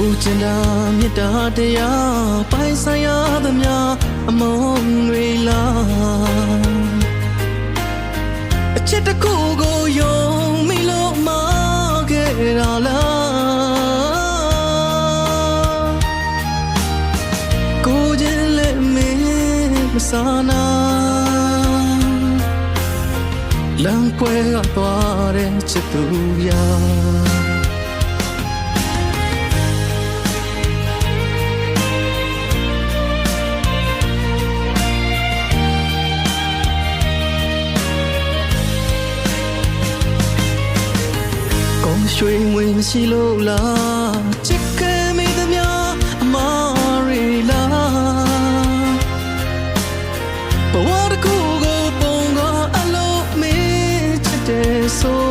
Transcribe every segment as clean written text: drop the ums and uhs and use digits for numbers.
လိုချင်တာမြတ်တာတရားပိုင်ဆိုင်ရသမျှအမုန်းတွေလားအချစ်တစ်ခုကိုယုံမိလို့မခဲ့တာလားကိုချင်းလည်းမင်းမဆာနာလမ်းကွဲကသွားတဲ့ချစ်သူရာရွှေငွေမရှိလို့လားချစ်ခဲ့မိသမျှအမားရီလားဘဝတစ်ခုကိုပုံကအလုံးမင်းချစ်တယ်ဆို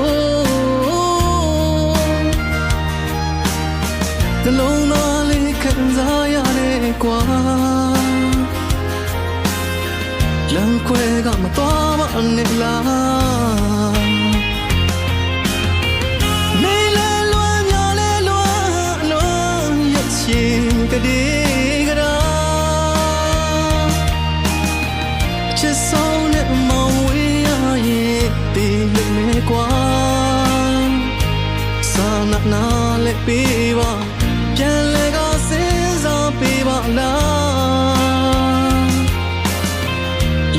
နှလုံးသားလေးခံစားရတယ်ကွာလမ်းခွဲကမသွားမနဲ့လားကဒီကရာချစ်ဆုံးနဲ့မောင်ဝေးရရဲ့ဒီလိမ့်မယ်ကွာစာနာလည်းပေးပါပြန်လဲကစဉ်းစားပေးပါလား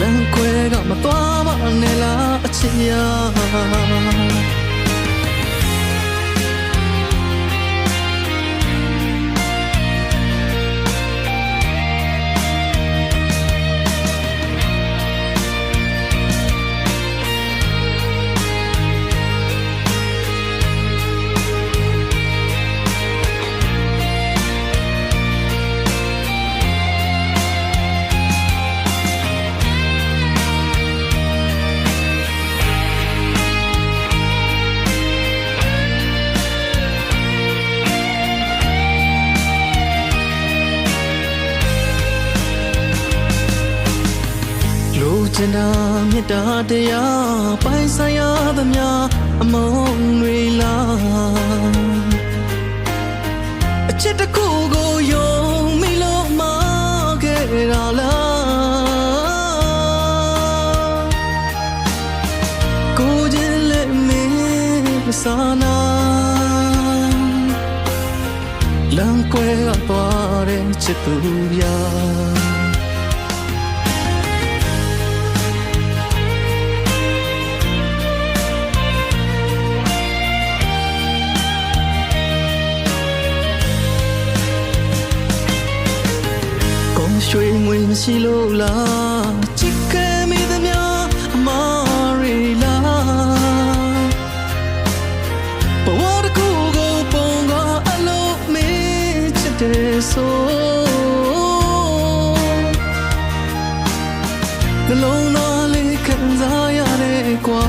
လမ်းခွဲကမသွားမနဲ့လားအချစ်ရချင်တာမြတ်တာတရားပိုင်ဆိုင်ရသမျှအမုန်းတွေလားအချစ်တစ်ခုကိုယုံမိလို့မခဲ့တာလားကိုချင်းလည်းမင်းမဆာနာလမ်းကွဲကသွားတဲ့ချစ်သူရာရွှေငွေမရှိလို့လားချစ်ခဲ့မိသမျှအမားရီလားဘဝတစ်ခုကိုပုံကအလုံးမင်းချစ်တယ်ဆိုနှလုံးသားလေးခံစားရတယ်ကွာ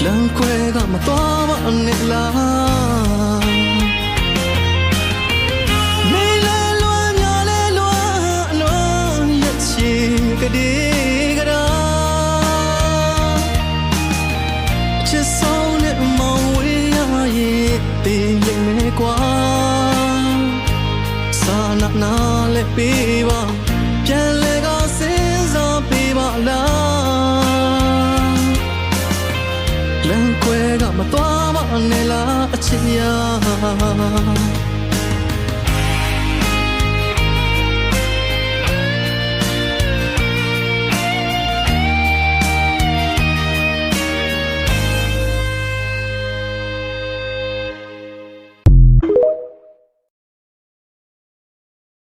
လမ်းခွဲကမသွားမနဲ့လားကဒီကရာချစ်ဆုံးနဲ့မောင်ဝေးရရဲ့တင်လိမ့်မယ်ကွာစာနာလည်းပေးပါပြန်လဲကစဉ်းစားပေးပါလားလမ်းခွဲကမသွားမနဲ့လားအချစ်ရ